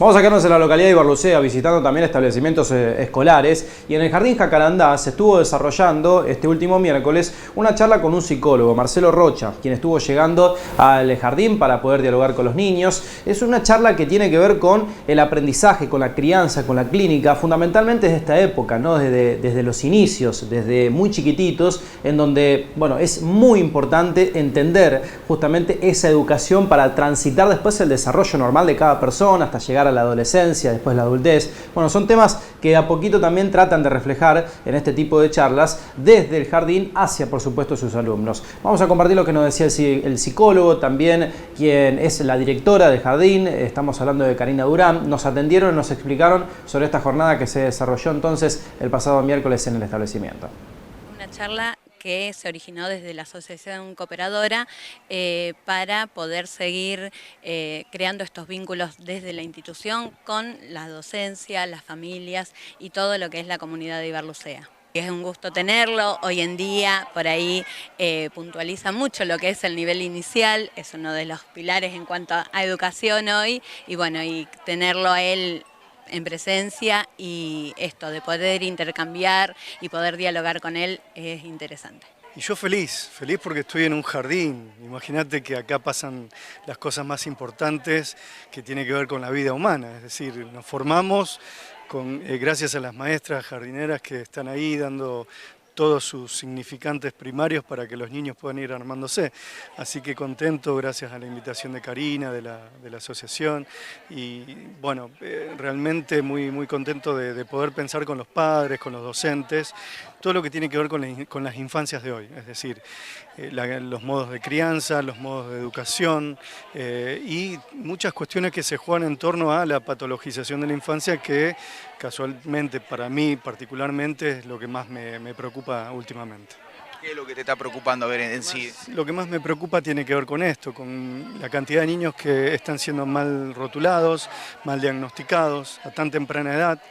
Vamos a quedarnos en la localidad de Ibarlucea visitando también establecimientos escolares, y en el Jardín Jacarandá se estuvo desarrollando este último miércoles una charla con un psicólogo, Marcelo Rocha, quien estuvo llegando al jardín para poder dialogar con los niños. Es una charla que tiene que ver con el aprendizaje, con la crianza, con la clínica, fundamentalmente desde esta época, ¿no? Desde los inicios, desde muy chiquititos, en donde, bueno, es muy importante entender justamente esa educación para transitar después el desarrollo normal de cada persona hasta llegar a la adolescencia, después la adultez. Bueno, son temas que a poquito también tratan de reflejar en este tipo de charlas desde el jardín hacia, por supuesto, sus alumnos. Vamos a compartir lo que nos decía el psicólogo, también quien es la directora del jardín. Estamos hablando de Karina Durán. Nos atendieron y nos explicaron sobre esta jornada que se desarrolló entonces el pasado miércoles en el establecimiento. Una charla que se originó desde la Asociación Cooperadora para poder seguir creando estos vínculos desde la institución con la docencia, las familias y todo lo que es la comunidad de Ibarlucea. Es un gusto tenerlo. Hoy en día por ahí puntualiza mucho lo que es el nivel inicial, es uno de los pilares en cuanto a educación hoy, y bueno, y tenerlo a él en presencia y esto de poder intercambiar y poder dialogar con él es interesante. Y yo feliz porque estoy en un jardín. Imagínate que acá pasan las cosas más importantes que tienen que ver con la vida humana, es decir, nos formamos gracias a las maestras jardineras que están ahí dando todos sus significantes primarios para que los niños puedan ir armándose. Así que contento gracias a la invitación de Karina, de la asociación, y bueno, realmente muy contento de poder pensar con los padres, con los docentes, todo lo que tiene que ver con las infancias de hoy, es decir, los modos de crianza, los modos de educación y muchas cuestiones que se juegan en torno a la patologización de la infancia, que casualmente para mí particularmente es lo que más me preocupa últimamente. ¿Qué es lo que te está preocupando ver en sí? Lo que más me preocupa tiene que ver con esto, con la cantidad de niños que están siendo mal rotulados, mal diagnosticados a tan temprana edad.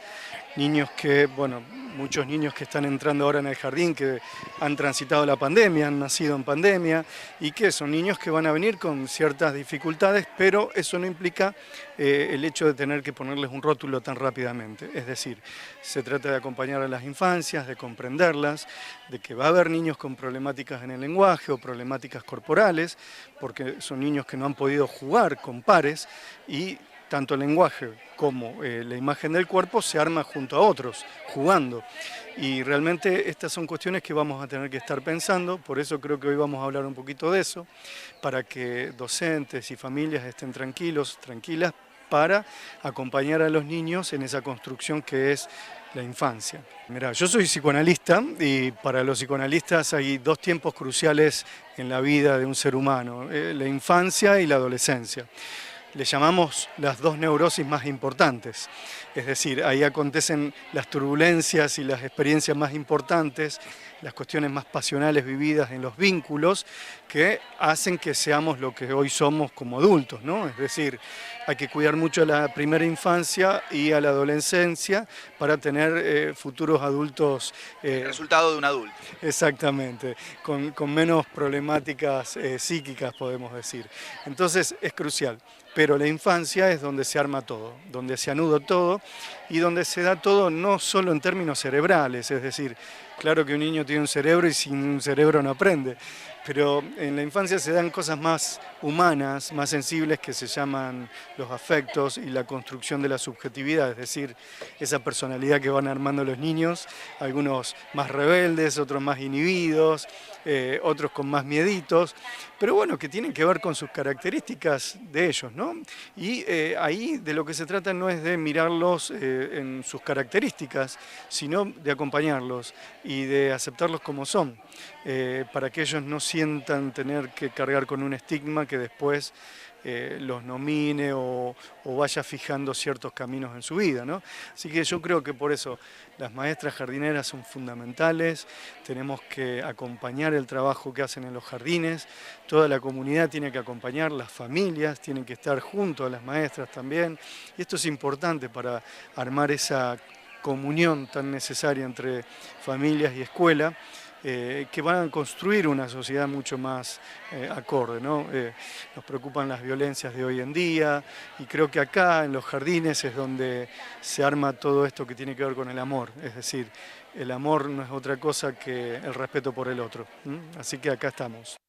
Niños que, bueno, muchos niños que están entrando ahora en el jardín, que han transitado la pandemia, han nacido en pandemia, y que son niños que van a venir con ciertas dificultades, pero eso no implica el hecho de tener que ponerles un rótulo tan rápidamente. Es decir, se trata de acompañar a las infancias, de comprenderlas, de que va a haber niños con problemáticas en el lenguaje o problemáticas corporales, porque son niños que no han podido jugar con pares, y tanto el lenguaje como la imagen del cuerpo se arma junto a otros, jugando. Y realmente estas son cuestiones que vamos a tener que estar pensando, por eso creo que hoy vamos a hablar un poquito de eso, para que docentes y familias estén tranquilos, tranquilas, para acompañar a los niños en esa construcción que es la infancia. Mirá, yo soy psicoanalista, y para los psicoanalistas hay dos tiempos cruciales en la vida de un ser humano, la infancia y la adolescencia. Le llamamos las dos neurosis más importantes, es decir, ahí acontecen las turbulencias y las experiencias más importantes, las cuestiones más pasionales vividas en los vínculos, que hacen que seamos lo que hoy somos como adultos, ¿no? Es decir, hay que cuidar mucho a la primera infancia y a la adolescencia para tener futuros adultos. El resultado de un adulto. Exactamente, con menos problemáticas psíquicas, podemos decir. Entonces es crucial, pero la infancia es donde se arma todo, donde se anuda todo y donde se da todo no solo en términos cerebrales, es decir, claro que un niño tiene un cerebro y sin un cerebro no aprende, pero en la infancia se dan cosas más humanas, más sensibles, que se llaman los afectos y la construcción de la subjetividad, es decir, esa personalidad que van armando los niños, algunos más rebeldes, otros más inhibidos, otros con más mieditos, pero bueno, que tienen que ver con sus características de ellos, ¿no? Y ahí de lo que se trata no es de mirarlos en sus características, sino de acompañarlos y de aceptarlos como son, para que ellos no sientan tener que cargar con un estigma que después los nomine o vaya fijando ciertos caminos en su vida, ¿no? Así que yo creo que por eso las maestras jardineras son fundamentales, tenemos que acompañar el trabajo que hacen en los jardines, toda la comunidad tiene que acompañar, las familias tienen que estar junto a las maestras también, y esto es importante para armar esa comunión tan necesaria entre familias y escuela, que van a construir una sociedad mucho más acorde, ¿no? Nos preocupan las violencias de hoy en día y creo que acá en los jardines es donde se arma todo esto que tiene que ver con el amor, es decir, el amor no es otra cosa que el respeto por el otro. Así que acá estamos.